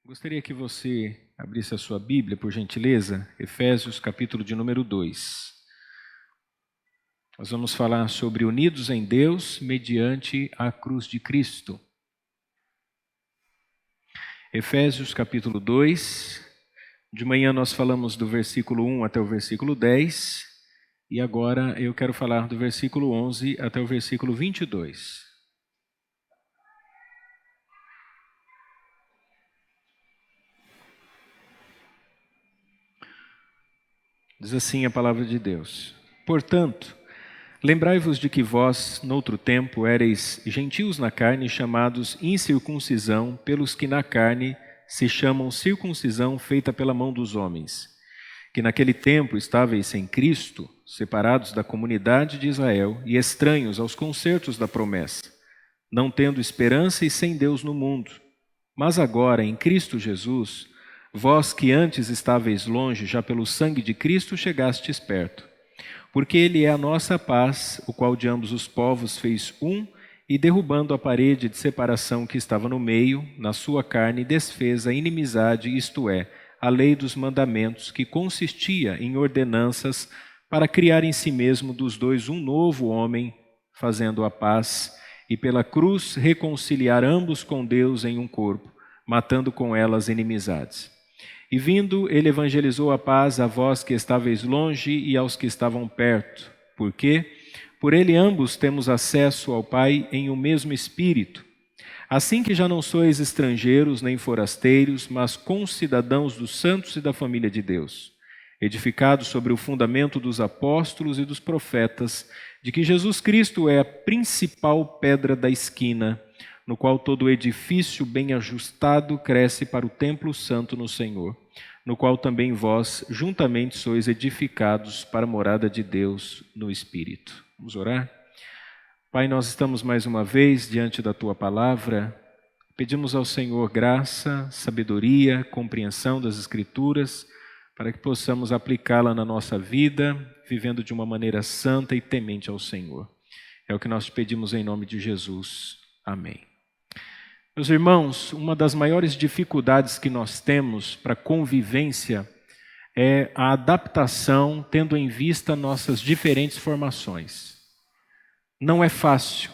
Gostaria que você abrisse a sua Bíblia, por gentileza, Efésios, capítulo de número 2. Nós vamos falar sobre unidos em Deus mediante a cruz de Cristo. Efésios, capítulo 2. De manhã nós falamos do versículo 1 até o versículo 10. E agora eu quero falar do versículo 11 até o versículo 22. Diz assim a palavra de Deus: Portanto, lembrai-vos de que vós, noutro tempo, éreis gentios na carne, chamados incircuncisão, pelos que na carne se chamam circuncisão feita pela mão dos homens, que naquele tempo estáveis sem Cristo, separados da comunidade de Israel e estranhos aos concertos da promessa, não tendo esperança e sem Deus no mundo. Mas agora, em Cristo Jesus, vós que antes estáveis longe, já pelo sangue de Cristo chegastes perto. Porque Ele é a nossa paz, o qual de ambos os povos fez um, e derrubando a parede de separação que estava no meio, na sua carne desfez a inimizade, isto é, a lei dos mandamentos, que consistia em ordenanças, para criar em si mesmo dos dois um novo homem, fazendo a paz, e pela cruz reconciliar ambos com Deus em um corpo, matando com ela as inimizades. E vindo, ele evangelizou a paz a vós que estáveis longe e aos que estavam perto. Por quê? Por ele ambos temos acesso ao Pai em um mesmo Espírito. Assim que já não sois estrangeiros nem forasteiros, mas concidadãos dos santos e da família de Deus, edificados sobre o fundamento dos apóstolos e dos profetas, de que Jesus Cristo é a principal pedra da esquina, no qual todo edifício bem ajustado cresce para o templo santo no Senhor, no qual também vós juntamente sois edificados para a morada de Deus no Espírito. Vamos orar? Pai, nós estamos mais uma vez diante da Tua palavra, pedimos ao Senhor graça, sabedoria, compreensão das Escrituras, para que possamos aplicá-la na nossa vida, vivendo de uma maneira santa e temente ao Senhor. É o que nós te pedimos em nome de Jesus. Amém. Meus irmãos, uma das maiores dificuldades que nós temos para a convivência é a adaptação, tendo em vista nossas diferentes formações. Não é fácil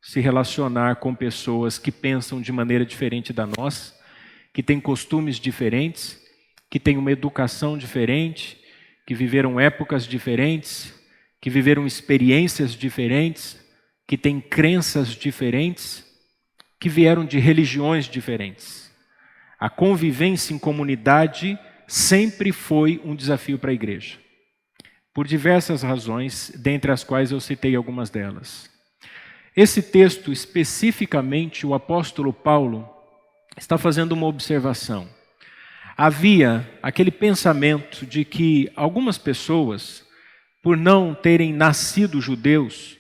se relacionar com pessoas que pensam de maneira diferente da nossa, que têm costumes diferentes, que têm uma educação diferente, que viveram épocas diferentes, que viveram experiências diferentes, que têm crenças diferentes, que vieram de religiões diferentes. A convivência em comunidade sempre foi um desafio para a igreja, por diversas razões, dentre as quais eu citei algumas delas. Esse texto, especificamente, o apóstolo Paulo está fazendo uma observação. Havia aquele pensamento de que algumas pessoas, por não terem nascido judeus,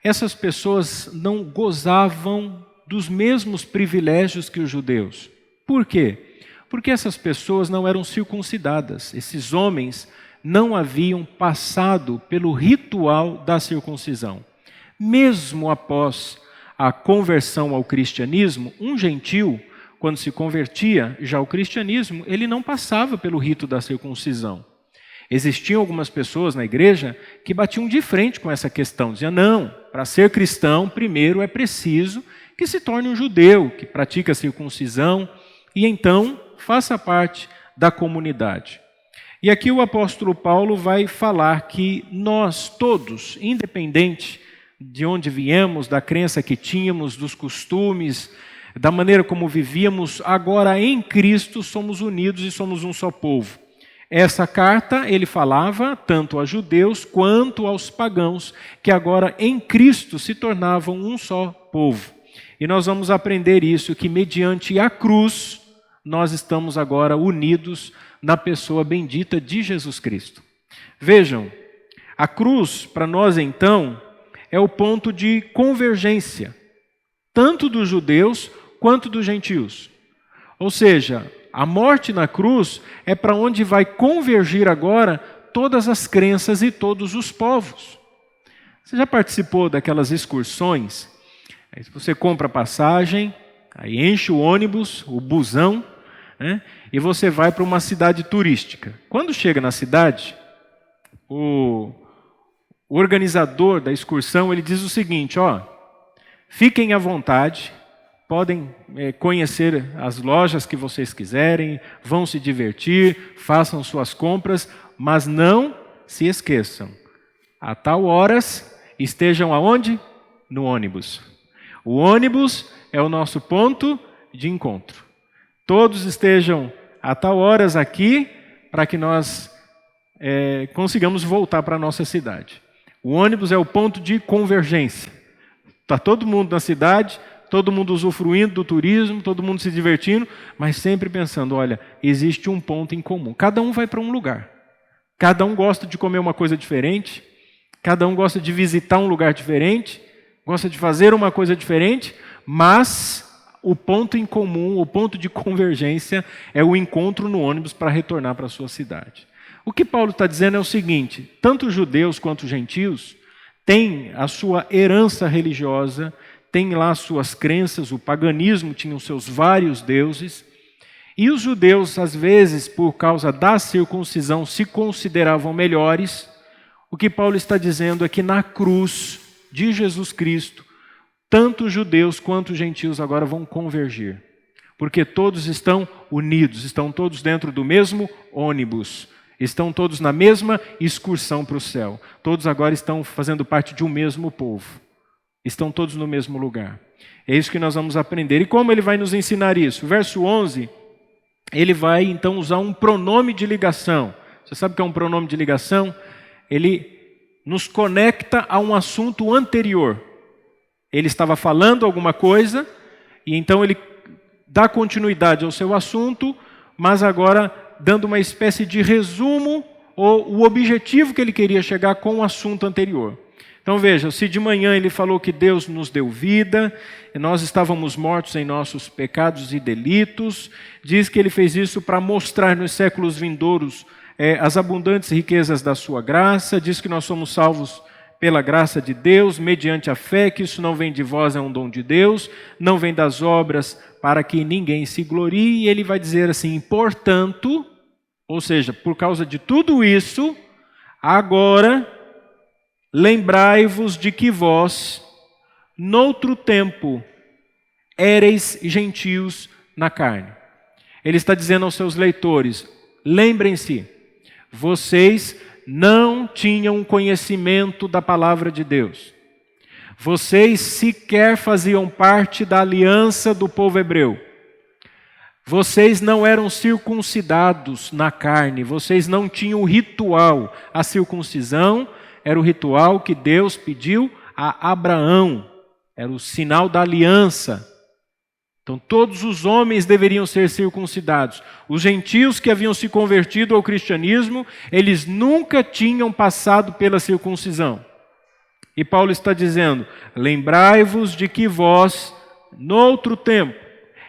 essas pessoas não gozavam dos mesmos privilégios que os judeus. Por quê? Porque essas pessoas não eram circuncidadas. Esses homens não haviam passado pelo ritual da circuncisão. Mesmo após a conversão ao cristianismo, um gentil, quando se convertia já ao cristianismo, ele não passava pelo rito da circuncisão. Existiam algumas pessoas na igreja que batiam de frente com essa questão, diziam, não, para ser cristão, primeiro é preciso que se torne um judeu, que pratica a circuncisão, e então faça parte da comunidade. E aqui o apóstolo Paulo vai falar que nós todos, independente de onde viemos, da crença que tínhamos, dos costumes, da maneira como vivíamos, agora em Cristo somos unidos e somos um só povo. Essa carta ele falava tanto a judeus quanto aos pagãos, que agora em Cristo se tornavam um só povo. E nós vamos aprender isso, que mediante a cruz, nós estamos agora unidos na pessoa bendita de Jesus Cristo. Vejam, a cruz para nós então é o ponto de convergência, tanto dos judeus quanto dos gentios. Ou seja, a morte na cruz é para onde vai convergir agora todas as crenças e todos os povos. Você já participou daquelas excursões? Aí você compra a passagem, aí enche o ônibus, o busão, né? E você vai para uma cidade turística. Quando chega na cidade, o organizador da excursão, ele diz o seguinte, ó, fiquem à vontade, podem conhecer as lojas que vocês quiserem, vão se divertir, façam suas compras, mas não se esqueçam, a tal horas estejam aonde? No ônibus. O ônibus é o nosso ponto de encontro. Todos estejam a tal horas aqui para que nós consigamos voltar para a nossa cidade. O ônibus é o ponto de convergência. Está todo mundo na cidade, todo mundo usufruindo do turismo, todo mundo se divertindo, mas sempre pensando, olha, existe um ponto em comum. Cada um vai para um lugar. Cada um gosta de comer uma coisa diferente, cada um gosta de visitar um lugar diferente, gosta de fazer uma coisa diferente, mas o ponto em comum, o ponto de convergência é o encontro no ônibus para retornar para a sua cidade. O que Paulo está dizendo é o seguinte, tanto os judeus quanto os gentios têm a sua herança religiosa, têm lá as suas crenças, o paganismo tinha os seus vários deuses, e os judeus, às vezes, por causa da circuncisão, se consideravam melhores. O que Paulo está dizendo é que na cruz de Jesus Cristo, tanto os judeus quanto os gentios agora vão convergir, porque todos estão unidos, estão todos dentro do mesmo ônibus, estão todos na mesma excursão para o céu, todos agora estão fazendo parte de um mesmo povo, estão todos no mesmo lugar. É isso que nós vamos aprender. E como ele vai nos ensinar isso? Verso 11, ele vai então usar um pronome de ligação. Você sabe o que é um pronome de ligação? Ele nos conecta a um assunto anterior. Ele estava falando alguma coisa, e então ele dá continuidade ao seu assunto, mas agora dando uma espécie de resumo, ou o objetivo que ele queria chegar com o assunto anterior. Então veja, se de manhã ele falou que Deus nos deu vida, e nós estávamos mortos em nossos pecados e delitos, diz que ele fez isso para mostrar nos séculos vindouros as abundantes riquezas da sua graça, diz que nós somos salvos pela graça de Deus, mediante a fé, que isso não vem de vós, é um dom de Deus, não vem das obras para que ninguém se glorie, e ele vai dizer assim, portanto, ou seja, por causa de tudo isso, agora lembrai-vos de que vós, noutro tempo, éreis gentios na carne. Ele está dizendo aos seus leitores, lembrem-se, vocês não tinham conhecimento da palavra de Deus. Vocês sequer faziam parte da aliança do povo hebreu. Vocês não eram circuncidados na carne, vocês não tinham ritual. A circuncisão era o ritual que Deus pediu a Abraão, era o sinal da aliança. Então todos os homens deveriam ser circuncidados. Os gentios que haviam se convertido ao cristianismo, eles nunca tinham passado pela circuncisão. E Paulo está dizendo, lembrai-vos de que vós, noutro tempo,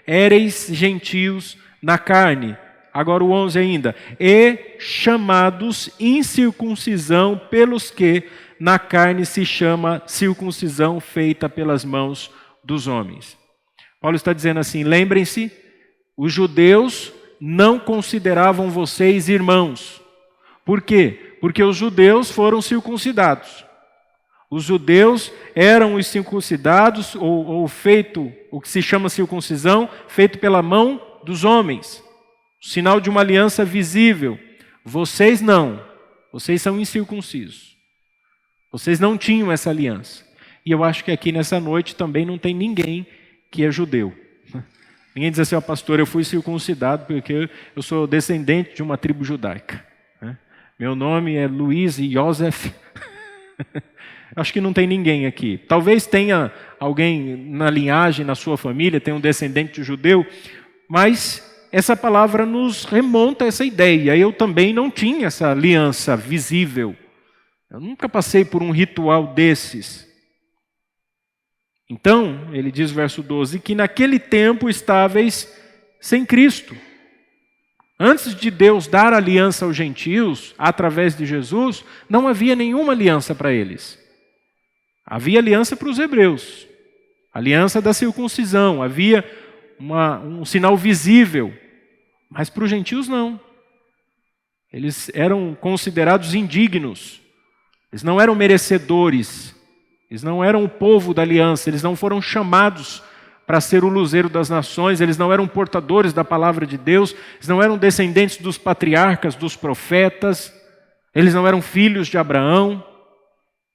éreis gentios na carne. Agora o 11 ainda. E chamados incircuncisão pelos que na carne se chama circuncisão feita pelas mãos dos homens. Paulo está dizendo assim, lembrem-se, os judeus não consideravam vocês irmãos. Por quê? Porque os judeus foram circuncidados. Os judeus eram os circuncidados, ou feito, o que se chama circuncisão, feito pela mão dos homens. Sinal de uma aliança visível. Vocês não. Vocês são incircuncisos. Vocês não tinham essa aliança. E eu acho que aqui nessa noite também não tem ninguém que é judeu. Ninguém diz assim, ó, pastor, eu fui circuncidado porque eu sou descendente de uma tribo judaica. Meu nome é Luiz e Joseph. Acho que não tem ninguém aqui. Talvez tenha alguém na linhagem, na sua família, tenha um descendente judeu, mas essa palavra nos remonta a essa ideia. Eu também não tinha essa aliança visível. Eu nunca passei por um ritual desses. Então, ele diz, verso 12, que naquele tempo estáveis sem Cristo. Antes de Deus dar aliança aos gentios, através de Jesus, não havia nenhuma aliança para eles. Havia aliança para os hebreus, aliança da circuncisão, havia um sinal visível, Mas para os gentios não. Eles eram considerados indignos. Eles não eram merecedores. Eles não eram o povo da aliança. Eles não foram chamados para ser o luzeiro das nações. Eles não eram portadores da palavra de Deus. Eles não eram descendentes dos patriarcas, dos profetas. Eles não eram filhos de Abraão.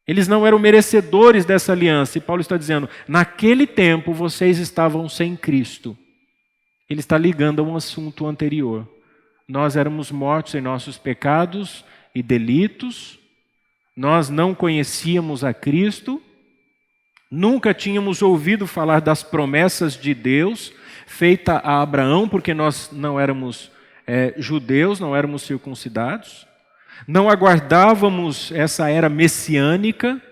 Eles não eram merecedores dessa aliança. E Paulo está dizendo, naquele tempo vocês estavam sem Cristo. Ele está ligando a um assunto anterior. Nós éramos mortos em nossos pecados e delitos. Nós não conhecíamos a Cristo. Nunca tínhamos ouvido falar das promessas de Deus feita a Abraão, porque nós não éramos judeus, não éramos circuncidados. Não aguardávamos essa era messiânica,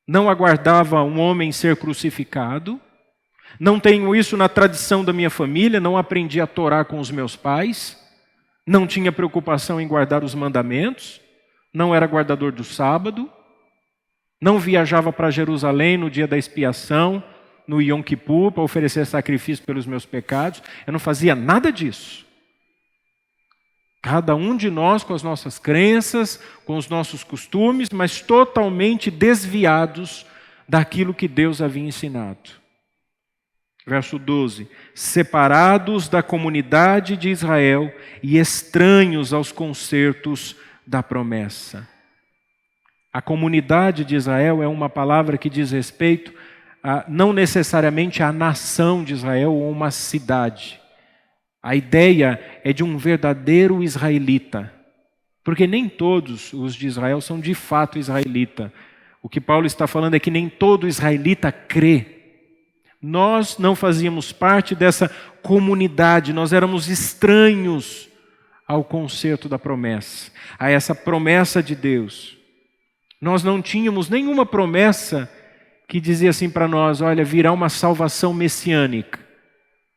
não aguardava um homem ser crucificado. Não tenho isso na tradição da minha família, não aprendi a Torá com os meus pais, não tinha preocupação em guardar os mandamentos, não era guardador do sábado, não viajava para Jerusalém no dia da expiação, no Yom Kippur, para oferecer sacrifício pelos meus pecados. Eu não fazia nada disso. Cada um de nós com as nossas crenças, com os nossos costumes, mas totalmente desviados daquilo que Deus havia ensinado. Verso 12. Separados da comunidade de Israel e estranhos aos concertos da promessa. A comunidade de Israel é uma palavra que diz respeito não necessariamente à nação de Israel ou uma cidade. A ideia é de um verdadeiro israelita, porque nem todos os de Israel são de fato israelita. O que Paulo está falando é que nem todo israelita crê. Nós não fazíamos parte dessa comunidade, nós éramos estranhos ao concerto da promessa, a essa promessa de Deus. Nós não tínhamos nenhuma promessa que dizia assim para nós, olha, virá uma salvação messiânica.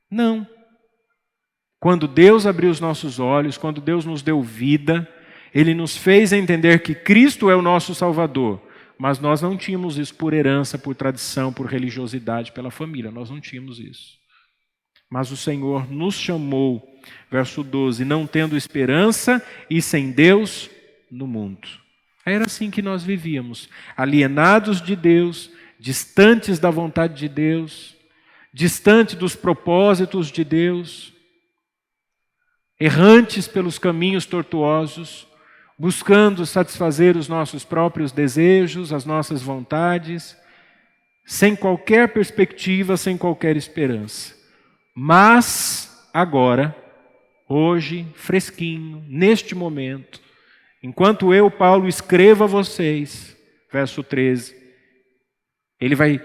Não. Quando Deus abriu os nossos olhos, quando Deus nos deu vida, Ele nos fez entender que Cristo é o nosso Salvador. Mas nós não tínhamos isso por herança, por tradição, por religiosidade, pela família. Nós não tínhamos isso. Mas o Senhor nos chamou, verso 12, não tendo esperança e sem Deus no mundo. Era assim que nós vivíamos, alienados de Deus, distantes da vontade de Deus, distantes dos propósitos de Deus, errantes pelos caminhos tortuosos, buscando satisfazer os nossos próprios desejos, as nossas vontades, sem qualquer perspectiva, sem qualquer esperança. Mas agora, hoje, fresquinho, neste momento, enquanto eu, Paulo, escrevo a vocês, verso 13, ele vai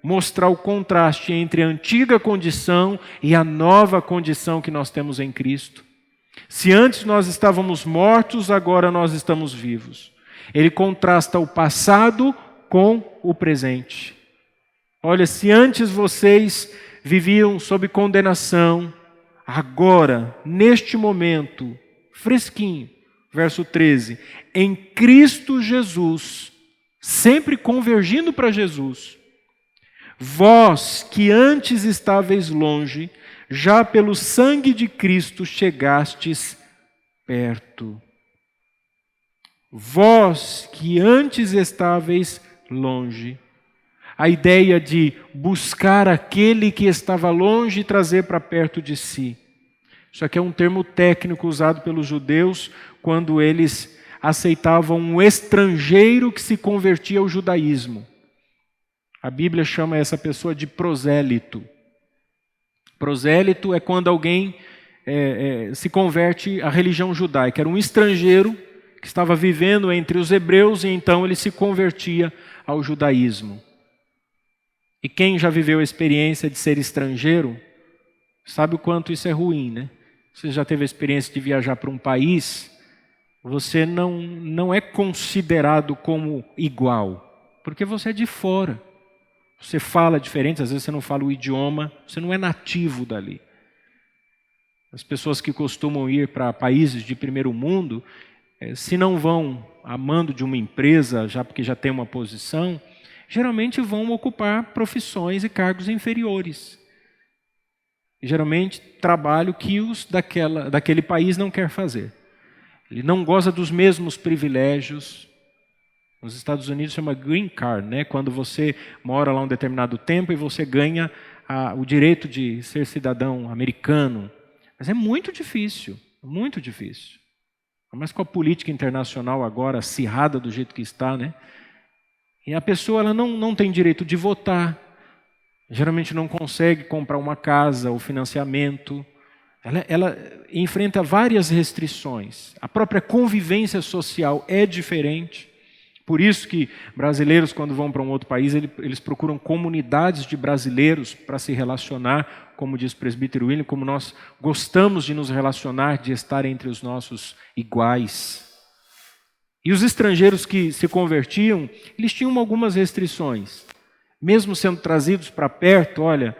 mostrar o contraste entre a antiga condição e a nova condição que nós temos em Cristo. Se antes nós estávamos mortos, agora nós estamos vivos. Ele contrasta o passado com o presente. Olha, se antes vocês viviam sob condenação, agora, neste momento, fresquinho, verso 13, em Cristo Jesus, sempre convergindo para Jesus, vós que antes estáveis longe, já pelo sangue de Cristo chegastes perto. Vós que antes estáveis longe. A ideia de buscar aquele que estava longe e trazer para perto de si. Isso aqui é um termo técnico usado pelos judeus quando eles aceitavam um estrangeiro que se convertia ao judaísmo. A Bíblia chama essa pessoa de prosélito. Prosélito é quando alguém se converte à religião judaica. Era um estrangeiro que estava vivendo entre os hebreus e então ele se convertia ao judaísmo. E quem já viveu a experiência de ser estrangeiro, sabe o quanto isso é ruim, né? Você já teve a experiência de viajar para um país, você não é considerado como igual, porque você é de fora. Você fala diferente, às vezes você não fala o idioma, você não é nativo dali. As pessoas que costumam ir para países de primeiro mundo, se não vão a mando de uma empresa, já porque já tem uma posição, geralmente vão ocupar profissões e cargos inferiores. geralmente trabalho que os daquele país não quer fazer. Ele não goza dos mesmos privilégios. Nos Estados Unidos chama green card, né? Quando você mora lá um determinado tempo e você ganha o direito de ser cidadão americano. Mas é muito difícil, muito difícil. Mas com a política internacional agora acirrada do jeito que está, né? E a pessoa ela não tem direito de votar, geralmente não consegue comprar uma casa ou financiamento. Ela enfrenta várias restrições. A própria convivência social é diferente. Por isso que brasileiros, quando vão para um outro país, eles procuram comunidades de brasileiros para se relacionar, como diz o presbítero William, como nós gostamos de nos relacionar, de estar entre os nossos iguais. E os estrangeiros que se convertiam, eles tinham algumas restrições. Mesmo sendo trazidos para perto, olha,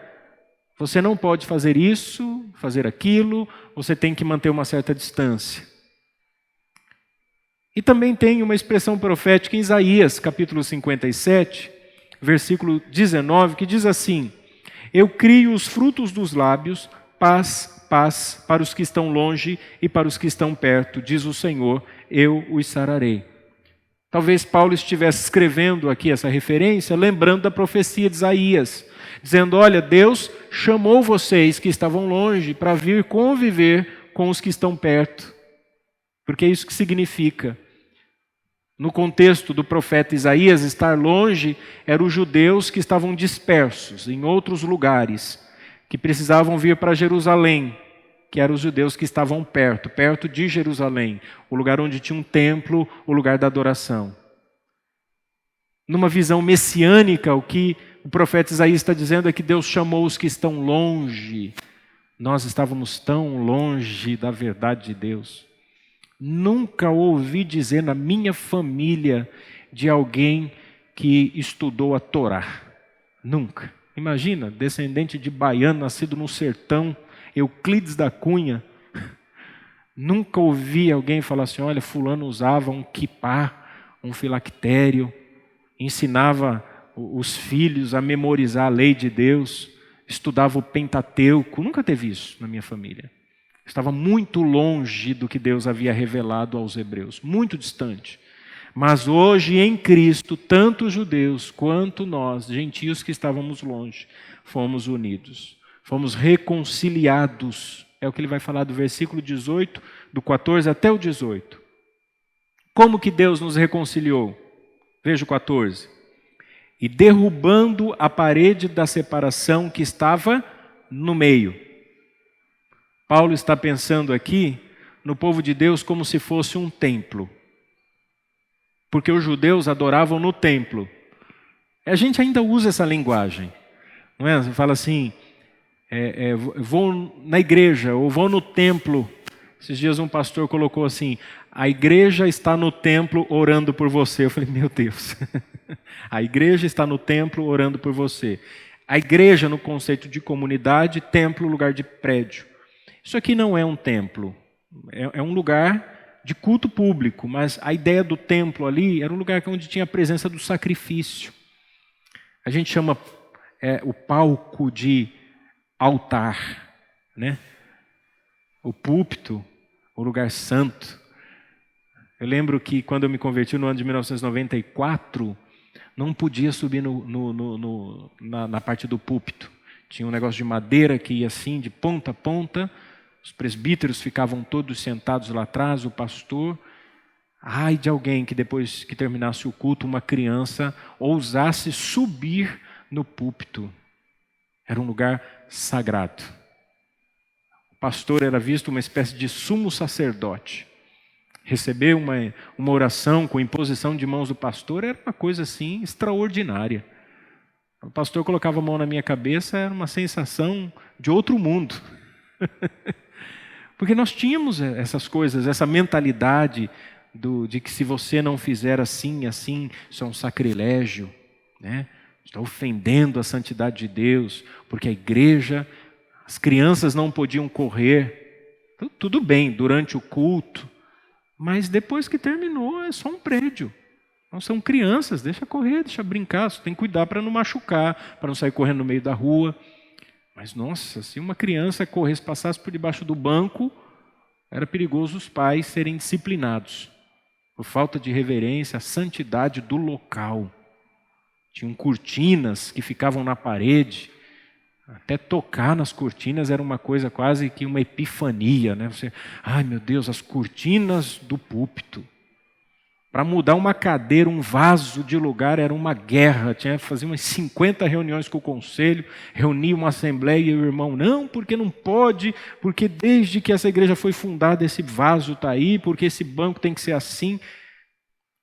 você não pode fazer isso, fazer aquilo, você tem que manter uma certa distância. E também tem uma expressão profética em Isaías, capítulo 57, versículo 19, que diz assim: eu crio os frutos dos lábios, paz, paz para os que estão longe e para os que estão perto, diz o Senhor, eu os sararei. Talvez Paulo estivesse escrevendo aqui essa referência, lembrando da profecia de Isaías, dizendo, olha, Deus chamou vocês que estavam longe para vir conviver com os que estão perto. Porque é isso que significa. No contexto do profeta Isaías, estar longe eram os judeus que estavam dispersos em outros lugares, que precisavam vir para Jerusalém, que eram os judeus que estavam perto de Jerusalém, o lugar onde tinha um templo, o lugar da adoração. Numa visão messiânica, o que o profeta Isaías está dizendo é que Deus chamou os que estão longe. Nós estávamos tão longe da verdade de Deus. Nunca ouvi dizer na minha família de alguém que estudou a Torá. Nunca. Imagina, descendente de baiano, nascido no sertão, Euclides da Cunha. Nunca ouvi alguém falar assim, olha, fulano usava um quipá, um filactério, ensinava os filhos a memorizar a lei de Deus, estudava o Pentateuco. Nunca teve isso na minha família. Estava muito longe do que Deus havia revelado aos hebreus, muito distante. Mas hoje em Cristo, tanto os judeus quanto nós, gentios que estávamos longe, fomos unidos, fomos reconciliados. É o que ele vai falar do versículo 18, do 14 até o 18. Como que Deus nos reconciliou? Veja o 14. E derrubando a parede da separação que estava no meio. Paulo está pensando aqui no povo de Deus como se fosse um templo. Porque os judeus adoravam no templo. A gente ainda usa essa linguagem. Não é? Você fala assim, vou na igreja ou vou no templo. Esses dias um pastor colocou assim, a igreja está no templo orando por você. Eu falei, meu Deus. A igreja está no templo orando por você. A igreja no conceito de comunidade, templo, lugar de prédio. Isso aqui não é um templo, é um lugar de culto público, mas a ideia do templo ali era um lugar onde tinha a presença do sacrifício. A gente chama o palco de altar, né? O púlpito, o lugar santo. Eu lembro que quando eu me converti no ano de 1994, não podia subir na parte do púlpito. Tinha um negócio de madeira que ia assim, de ponta a ponta. Os presbíteros ficavam todos sentados lá atrás, o pastor. Ai de alguém que depois que terminasse o culto, uma criança ousasse subir no púlpito. Era um lugar sagrado. O pastor era visto uma espécie de sumo sacerdote. Receber uma oração com imposição de mãos do pastor era uma coisa assim extraordinária. O pastor colocava a mão na minha cabeça, era uma sensação de outro mundo. Porque nós tínhamos essas coisas, essa mentalidade de que se você não fizer assim, isso é um sacrilégio, né? Está ofendendo a santidade de Deus, porque a igreja, as crianças não podiam correr. Tudo bem, durante o culto, mas depois que terminou é só um prédio. Não são crianças, deixa correr, deixa brincar, você tem que cuidar para não machucar, para não sair correndo no meio da rua. Mas, nossa, se uma criança corresse, passasse por debaixo do banco, era perigoso os pais serem disciplinados por falta de reverência à santidade do local. Tinham cortinas que ficavam na parede. Até tocar nas cortinas era uma coisa quase que uma epifania, né? Ai meu Deus, as cortinas do púlpito. Para mudar uma cadeira, um vaso de lugar, era uma guerra. Tinha que fazer umas 50 reuniões com o conselho, reunir uma assembleia e o irmão, não, porque não pode, porque desde que essa igreja foi fundada, esse vaso está aí, porque esse banco tem que ser assim.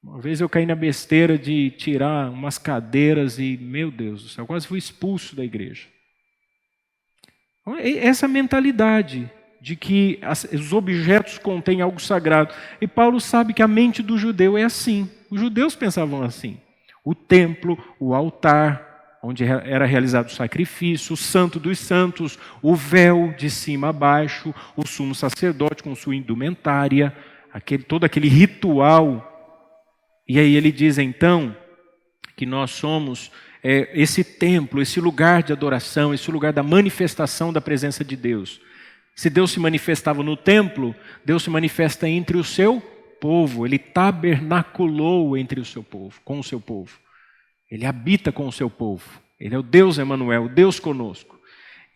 Uma vez eu caí na besteira de tirar umas cadeiras e, meu Deus do céu, quase fui expulso da igreja. Essa mentalidade de que os objetos contêm algo sagrado. E Paulo sabe que a mente do judeu é assim. Os judeus pensavam assim. O templo, o altar, onde era realizado o sacrifício, o santo dos santos, o véu de cima a baixo, o sumo sacerdote com sua indumentária, todo aquele ritual. E aí ele diz então que nós somos esse templo, esse lugar de adoração, esse lugar da manifestação da presença de Deus. Se Deus se manifestava no templo, Deus se manifesta entre o seu povo. Ele tabernaculou entre o seu povo, com o seu povo. Ele habita com o seu povo. Ele é o Deus Emanuel, o Deus conosco.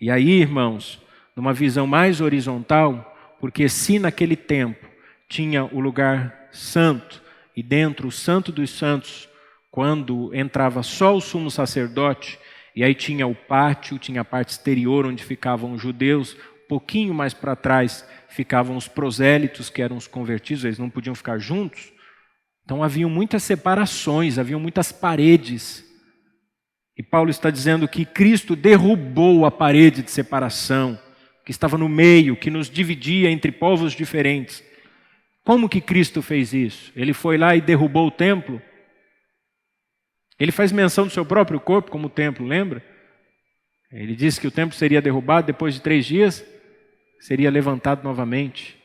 E aí, irmãos, numa visão mais horizontal, porque se naquele tempo tinha o lugar santo, e dentro o santo dos santos, quando entrava só o sumo sacerdote, e aí tinha o pátio, tinha a parte exterior onde ficavam os judeus, pouquinho mais para trás ficavam os prosélitos, que eram os convertidos, eles não podiam ficar juntos. Então haviam muitas separações, haviam muitas paredes. E Paulo está dizendo que Cristo derrubou a parede de separação, que estava no meio, que nos dividia entre povos diferentes. Como que Cristo fez isso? Ele foi lá e derrubou o templo? Ele faz menção do seu próprio corpo como templo, lembra? Ele disse que o templo seria derrubado depois de 3 dias, seria levantado novamente.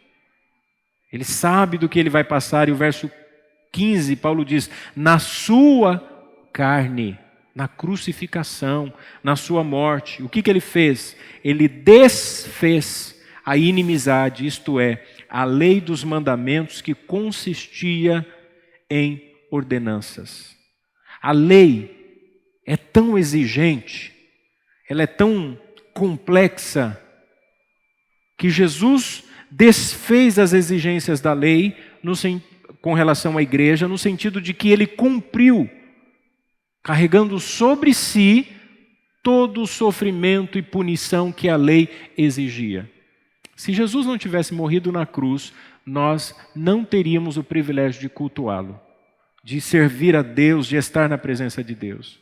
Ele sabe do que ele vai passar, e o verso 15, Paulo diz, na sua carne, na crucificação, na sua morte, o que ele fez? Ele desfez a inimizade, isto é, a lei dos mandamentos que consistia em ordenanças. A lei é tão exigente, ela é tão complexa, que Jesus desfez as exigências da lei com relação à igreja, no sentido de que ele cumpriu, carregando sobre si todo o sofrimento e punição que a lei exigia. Se Jesus não tivesse morrido na cruz, nós não teríamos o privilégio de cultuá-lo, de servir a Deus, de estar na presença de Deus.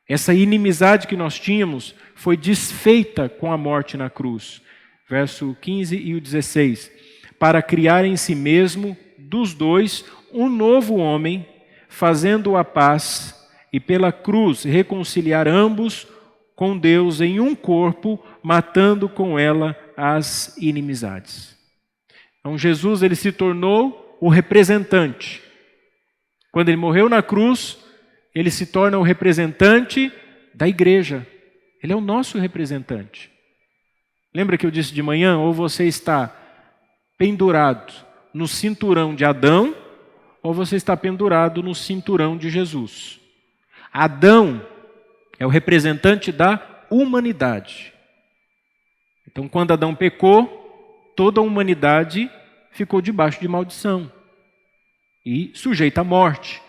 Essa inimizade que nós tínhamos foi desfeita com a morte na cruz. Verso 15 e o 16. Para criar em si mesmo, dos dois, um novo homem, fazendo a paz, e pela cruz reconciliar ambos com Deus em um corpo, matando com ela as inimizades. Então Jesus ele se tornou o representante. Quando ele morreu na cruz, ele se torna o representante da igreja. Ele é o nosso representante. Lembra que eu disse de manhã? Ou você está pendurado no cinturão de Adão, ou você está pendurado no cinturão de Jesus. Adão é o representante da humanidade. Então, quando Adão pecou, toda a humanidade ficou debaixo de maldição e sujeita à morte.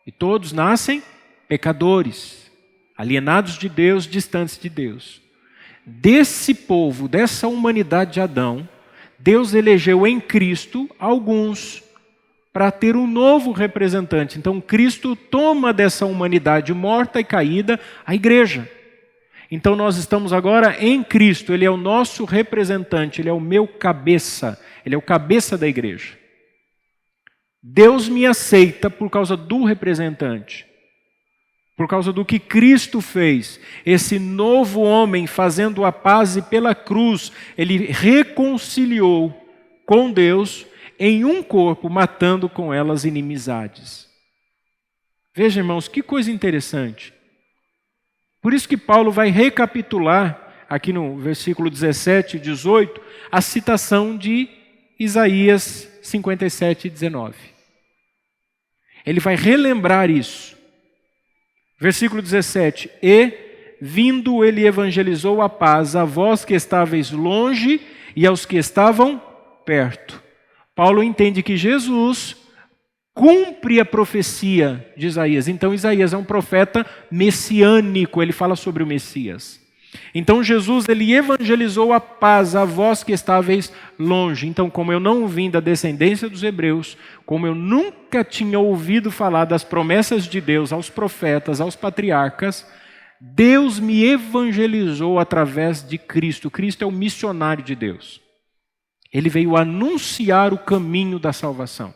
E todos nascem pecadores, alienados de Deus, distantes de Deus. Desse povo, dessa humanidade de Adão, Deus elegeu em Cristo alguns para ter um novo representante. Então Cristo toma dessa humanidade morta e caída a igreja. Então nós estamos agora em Cristo, Ele é o nosso representante, Ele é o meu cabeça, Ele é o cabeça da igreja. Deus me aceita por causa do representante. Por causa do que Cristo fez, esse novo homem fazendo a paz e pela cruz, ele reconciliou com Deus em um corpo, matando com elas inimizades. Veja, irmãos, que coisa interessante. Por isso que Paulo vai recapitular aqui no versículo 17 e 18, a citação de Isaías 57 e 19. Ele vai relembrar isso. Versículo 17: E, vindo, ele evangelizou a paz a vós que estáveis longe e aos que estavam perto. Paulo entende que Jesus cumpre a profecia de Isaías. Então Isaías é um profeta messiânico, ele fala sobre o Messias. Então Jesus, ele evangelizou a paz a vós que estáveis longe. Então, como eu não vim da descendência dos hebreus, como eu nunca tinha ouvido falar das promessas de Deus aos profetas, aos patriarcas, Deus me evangelizou através de Cristo. Cristo é o missionário de Deus. Ele veio anunciar o caminho da salvação.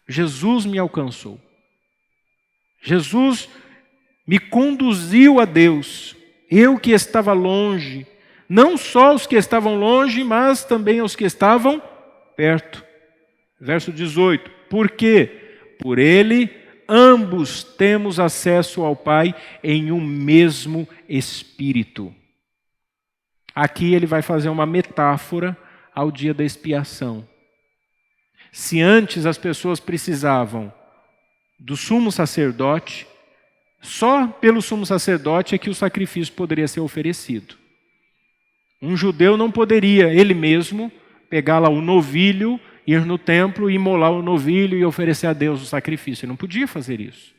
Jesus me alcançou. Jesus me conduziu a Deus. Eu que estava longe, não só os que estavam longe, mas também os que estavam perto. Verso 18: Porque por ele ambos temos acesso ao Pai em um mesmo Espírito. Aqui ele vai fazer uma metáfora ao dia da expiação. Se antes as pessoas precisavam do sumo sacerdote, só pelo sumo sacerdote é que o sacrifício poderia ser oferecido. Um judeu não poderia, ele mesmo, pegar lá o novilho, ir no templo, imolar o novilho e oferecer a Deus o sacrifício. Ele não podia fazer isso.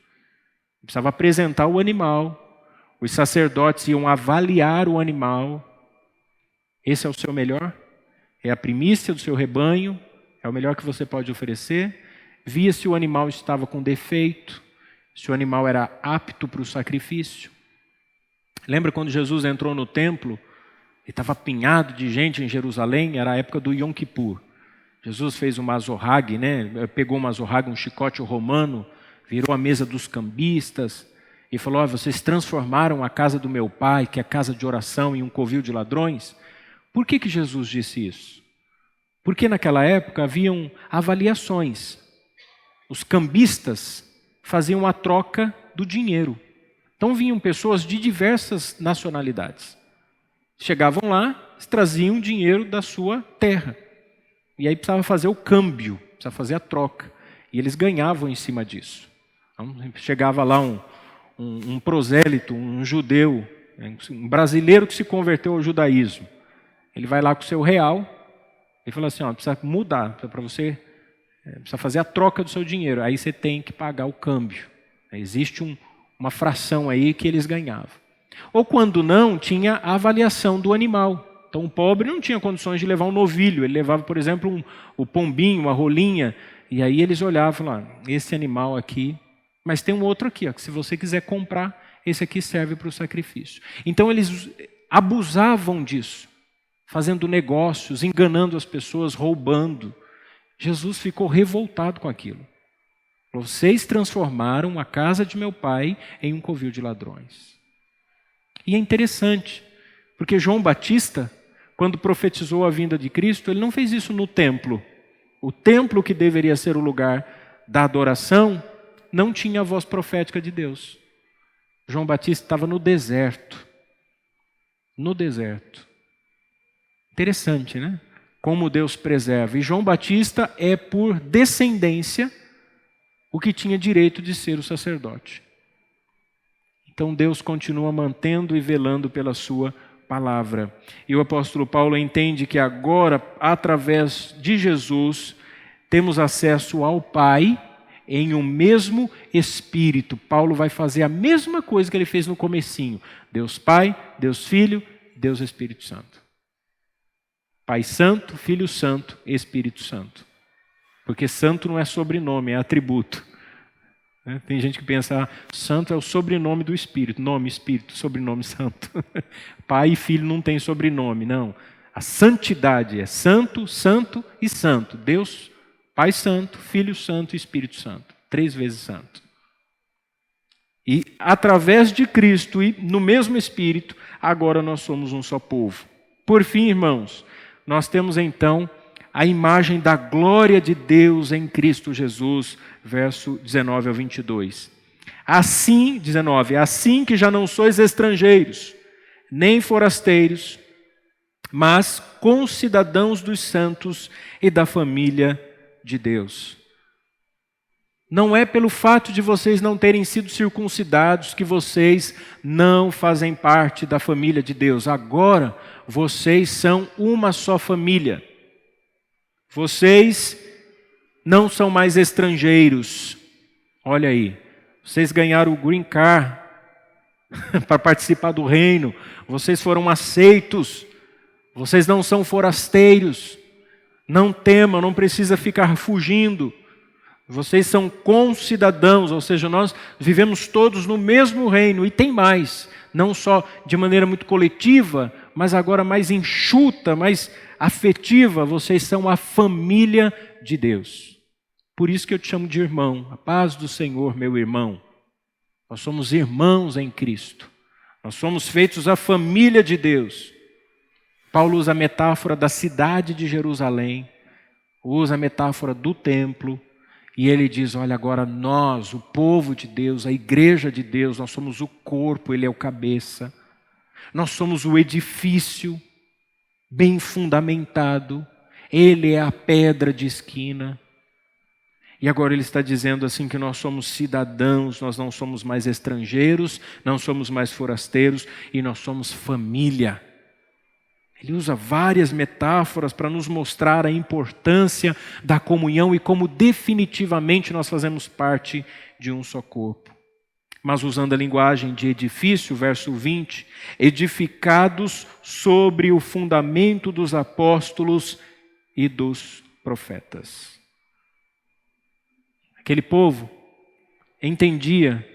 Ele precisava apresentar o animal. Os sacerdotes iam avaliar o animal. Esse é o seu melhor? É a primícia do seu rebanho? É o melhor que você pode oferecer? Via se o animal estava com defeito, se o animal era apto para o sacrifício. Lembra quando Jesus entrou no templo e estava apinhado de gente em Jerusalém? Era a época do Yom Kippur. Jesus fez uma azorrague, né? Pegou uma azorrague, um chicote romano, virou a mesa dos cambistas e falou: vocês transformaram a casa do meu pai, que é a casa de oração, em um covil de ladrões. Por que Jesus disse isso? Porque naquela época haviam avaliações. Os cambistas faziam a troca do dinheiro. Então vinham pessoas de diversas nacionalidades. Chegavam lá, traziam dinheiro da sua terra. E aí precisava fazer o câmbio, precisava fazer a troca. E eles ganhavam em cima disso. Então, chegava lá um prosélito, um judeu, um brasileiro que se converteu ao judaísmo. Ele vai lá com o seu real e fala assim: precisa mudar, para você, precisa fazer a troca do seu dinheiro. Aí você tem que pagar o câmbio. Existe uma fração aí que eles ganhavam. Ou quando não, tinha a avaliação do animal. Então o pobre não tinha condições de levar um novilho, ele levava, por exemplo, o pombinho, uma rolinha, e aí eles olhavam lá: esse animal aqui, mas tem um outro aqui, que se você quiser comprar, esse aqui serve para o sacrifício. Então eles abusavam disso, fazendo negócios, enganando as pessoas, roubando. Jesus ficou revoltado com aquilo. Vocês transformaram a casa de meu pai em um covil de ladrões. E é interessante, porque João Batista, quando profetizou a vinda de Cristo, ele não fez isso no templo. O templo, que deveria ser o lugar da adoração, não tinha a voz profética de Deus. João Batista estava no deserto. No deserto. Interessante, né? Como Deus preserva. E João Batista é, por descendência, o que tinha direito de ser o sacerdote. Então Deus continua mantendo e velando pela sua palavra. E o apóstolo Paulo entende que agora, através de Jesus, temos acesso ao Pai em um mesmo Espírito. Paulo vai fazer a mesma coisa que ele fez no comecinho. Deus Pai, Deus Filho, Deus Espírito Santo. Pai Santo, Filho Santo, Espírito Santo. Porque santo não é sobrenome, é atributo. Tem gente que pensa: santo é o sobrenome do Espírito. Nome, Espírito, sobrenome Santo. Pai e Filho não tem sobrenome, não. A santidade é santo, santo e santo. Deus, Pai Santo, Filho Santo e Espírito Santo. 3 vezes santo. E através de Cristo e no mesmo Espírito, agora nós somos um só povo. Por fim, irmãos, nós temos então a imagem da glória de Deus em Cristo Jesus, verso 19 ao 22. Assim, 19, assim que já não sois estrangeiros, nem forasteiros, mas concidadãos dos santos e da família de Deus. Não é pelo fato de vocês não terem sido circuncidados que vocês não fazem parte da família de Deus. Agora, vocês são uma só família. Vocês não são mais estrangeiros. Olha aí, vocês ganharam o green card para participar do reino. Vocês foram aceitos. Vocês não são forasteiros. Não temam, não precisa ficar fugindo. Vocês são concidadãos, ou seja, nós vivemos todos no mesmo reino. E tem mais, não só de maneira muito coletiva, mas agora mais enxuta, mais afetiva. Vocês são a família de Deus. Por isso que eu te chamo de irmão. A paz do Senhor, meu irmão. Nós somos irmãos em Cristo. Nós somos feitos a família de Deus. Paulo usa a metáfora da cidade de Jerusalém, usa a metáfora do templo, e ele diz, olha, agora nós, o povo de Deus, a igreja de Deus, nós somos o corpo, ele é o cabeça. Nós somos o edifício bem fundamentado, ele é a pedra de esquina. E agora ele está dizendo assim que nós somos cidadãos, nós não somos mais estrangeiros, não somos mais forasteiros e nós somos família. Ele usa várias metáforas para nos mostrar a importância da comunhão e como definitivamente nós fazemos parte de um só corpo. Mas usando a linguagem de edifício, verso 20, edificados sobre o fundamento dos apóstolos e dos profetas. Aquele povo entendia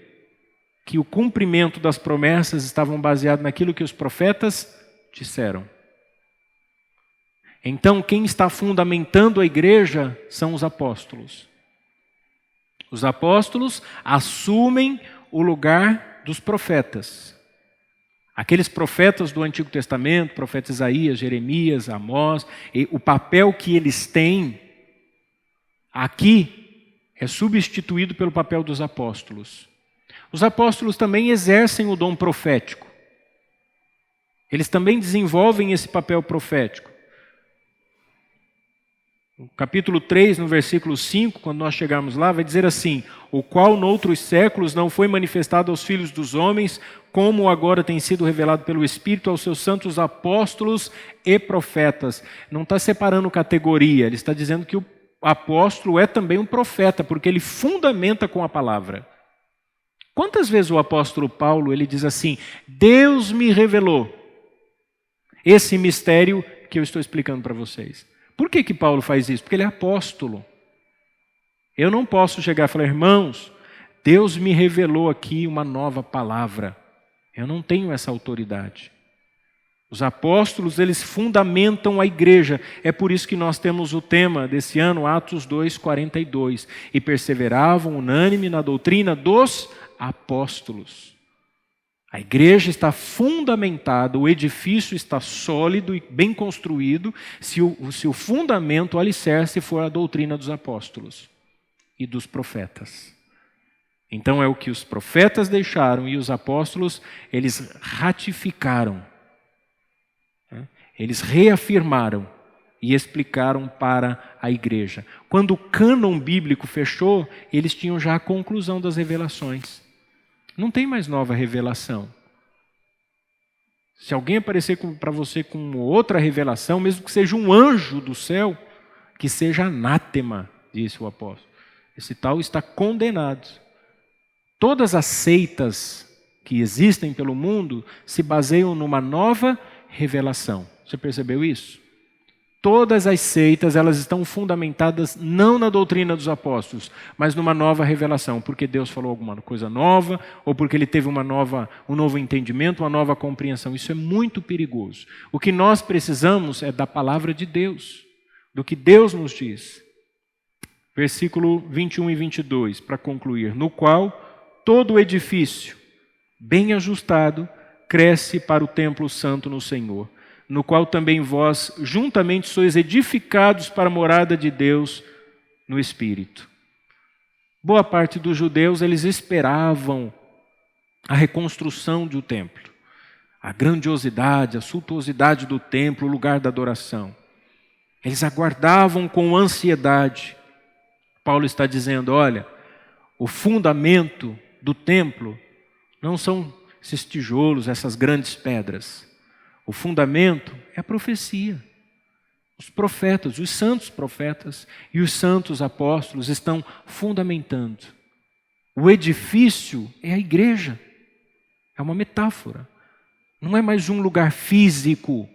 que o cumprimento das promessas estavam baseado naquilo que os profetas disseram. Então, quem está fundamentando a igreja são os apóstolos. Os apóstolos assumem o lugar dos profetas. Aqueles profetas do Antigo Testamento, profeta Isaías, Jeremias, Amós, o papel que eles têm aqui é substituído pelo papel dos apóstolos. Os apóstolos também exercem o dom profético. Eles também desenvolvem esse papel profético. No capítulo 3, no versículo 5, quando nós chegarmos lá, vai dizer assim: o qual noutros séculos não foi manifestado aos filhos dos homens, como agora tem sido revelado pelo Espírito aos seus santos apóstolos e profetas. Não está separando categoria, ele está dizendo que o apóstolo é também um profeta, porque ele fundamenta com a palavra. Quantas vezes o apóstolo Paulo ele diz assim: Deus me revelou esse mistério que eu estou explicando para vocês? Por que Paulo faz isso? Porque ele é apóstolo. Eu não posso chegar e falar, irmãos, Deus me revelou aqui uma nova palavra. Eu não tenho essa autoridade. Os apóstolos, eles fundamentam a igreja. É por isso que nós temos o tema desse ano, Atos 2:42. E perseveravam unânime na doutrina dos apóstolos. A igreja está fundamentada, o edifício está sólido e bem construído, se o fundamento, o alicerce, for a doutrina dos apóstolos e dos profetas. Então é o que os profetas deixaram e os apóstolos, eles ratificaram. Eles reafirmaram e explicaram para a igreja. Quando o cânon bíblico fechou, eles tinham já a conclusão das revelações. Não tem mais nova revelação. Se alguém aparecer para você com outra revelação, mesmo que seja um anjo do céu, que seja anátema, disse o apóstolo. Esse tal está condenado. Todas as seitas que existem pelo mundo se baseiam numa nova revelação. Você percebeu isso? Todas as seitas, elas estão fundamentadas não na doutrina dos apóstolos, mas numa nova revelação, porque Deus falou alguma coisa nova, ou porque ele teve um novo entendimento, uma nova compreensão. Isso é muito perigoso. O que nós precisamos é da palavra de Deus, do que Deus nos diz. Versículo 21 e 22, para concluir. No qual todo o edifício, bem ajustado, cresce para o templo santo no Senhor, no qual também vós juntamente sois edificados para a morada de Deus no Espírito. Boa parte dos judeus, eles esperavam a reconstrução do templo. a grandiosidade, a suntuosidade do templo, o lugar da adoração. Eles aguardavam com ansiedade. Paulo está dizendo, olha, o fundamento do templo não são esses tijolos, essas grandes pedras. O fundamento é a profecia. Os profetas, os santos profetas e os santos apóstolos estão fundamentando. O edifício é a igreja. É uma metáfora. Não é mais um lugar físico.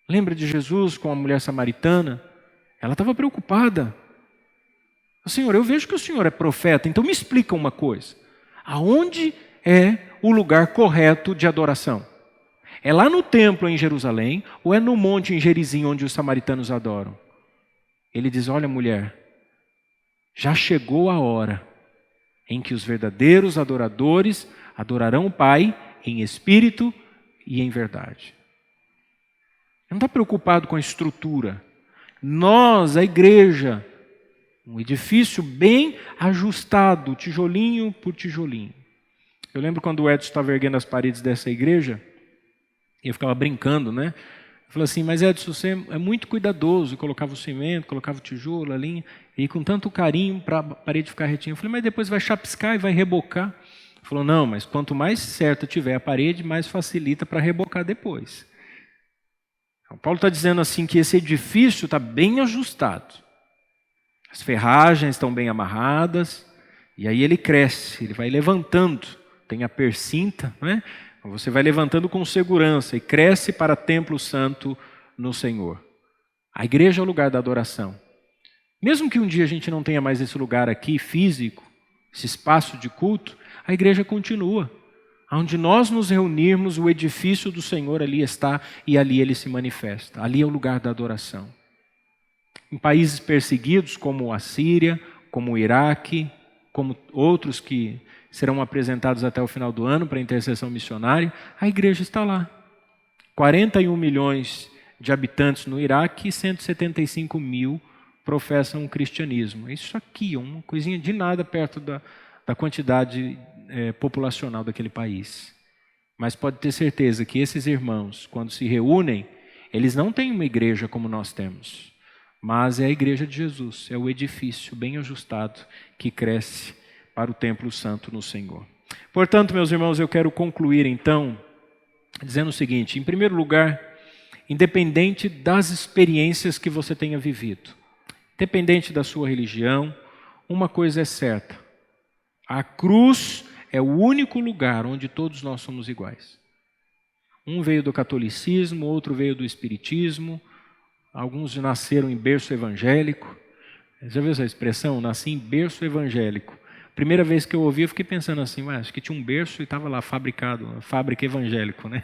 Lembra de Jesus com a mulher samaritana? Ela estava preocupada. Senhor, eu vejo que o Senhor é profeta, então me explica uma coisa. Aonde é o lugar correto de adoração? É lá no templo em Jerusalém ou é no monte em Gerizim onde os samaritanos adoram? Ele diz, olha mulher, já chegou a hora em que os verdadeiros adoradores adorarão o Pai em espírito e em verdade. Não está preocupado com a estrutura. Nós, a igreja, um edifício bem ajustado, tijolinho por tijolinho. Eu lembro quando o Edson estava erguendo as paredes dessa igreja, e eu ficava brincando, né? Eu falei assim, mas Edson, você é muito cuidadoso, colocava o cimento, colocava o tijolo, a linha, e com tanto carinho para a parede ficar retinha. Eu falei, mas depois vai chapiscar e vai rebocar. Ele falou, não, mas quanto mais certa tiver a parede, mais facilita para rebocar depois. Então, Paulo está dizendo assim que esse edifício está bem ajustado. As ferragens estão bem amarradas, e aí ele cresce, ele vai levantando, tem a persinta, né? Você vai levantando com segurança e cresce para templo santo no Senhor. A igreja é o lugar da adoração. Mesmo que um dia a gente não tenha mais esse lugar aqui físico, esse espaço de culto, a igreja continua. Onde nós nos reunirmos, o edifício do Senhor ali está e ali ele se manifesta. Ali é o lugar da adoração. Em países perseguidos como a Síria, como o Iraque, como outros que serão apresentados até o final do ano para a intercessão missionária, a igreja está lá. 41 milhões de habitantes no Iraque e 175 mil professam o cristianismo. Isso aqui é uma coisinha de nada perto da quantidade populacional daquele país. Mas pode ter certeza que esses irmãos, quando se reúnem, eles não têm uma igreja como nós temos. Mas é a igreja de Jesus, é o edifício bem ajustado que cresce para o templo santo no Senhor. Portanto, meus irmãos, eu quero concluir então dizendo o seguinte, em primeiro lugar, independente das experiências que você tenha vivido, independente da sua religião, uma coisa é certa, a cruz é o único lugar onde todos nós somos iguais. Um veio do catolicismo, outro veio do espiritismo, alguns nasceram em berço evangélico. Já viu essa expressão? Nasci em berço evangélico. Primeira vez que eu ouvi, eu fiquei pensando assim, acho que tinha um berço e estava lá fabricado, fábrica evangélico, né?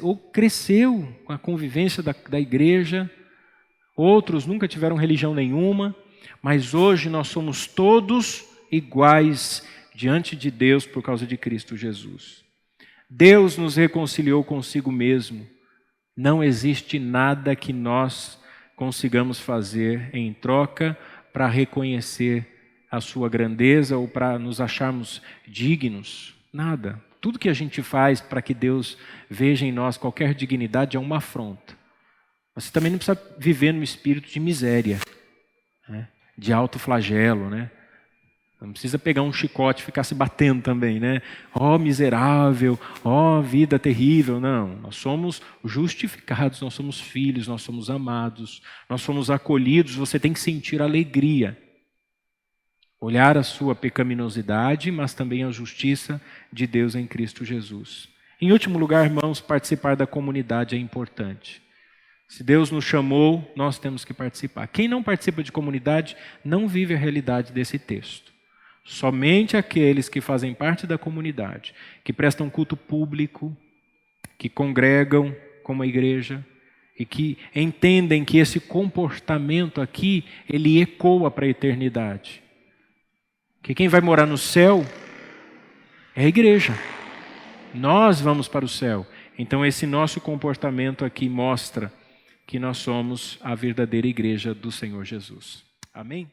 Ou cresceu com a convivência da igreja, outros nunca tiveram religião nenhuma, mas hoje nós somos todos iguais diante de Deus por causa de Cristo Jesus. Deus nos reconciliou consigo mesmo. Não existe nada que nós consigamos fazer em troca para reconhecer a sua grandeza ou para nos acharmos dignos. Nada. Tudo que a gente faz para que Deus veja em nós qualquer dignidade é uma afronta. Você também não precisa viver no espírito de miséria, né? De alto flagelo, né? Não precisa pegar um chicote e ficar se batendo também, né? Ó miserável, ó vida terrível. Não, nós somos justificados, nós somos filhos, nós somos amados, nós somos acolhidos. Você tem que sentir alegria. Olhar a sua pecaminosidade, mas também a justiça de Deus em Cristo Jesus. Em último lugar, irmãos, participar da comunidade é importante. Se Deus nos chamou, nós temos que participar. Quem não participa de comunidade não vive a realidade desse texto. Somente aqueles que fazem parte da comunidade, que prestam culto público, que congregam como a igreja e que entendem que esse comportamento aqui, ele ecoa para a eternidade. Que quem vai morar no céu é a igreja. Nós vamos para o céu. Então esse nosso comportamento aqui mostra que nós somos a verdadeira igreja do Senhor Jesus. Amém?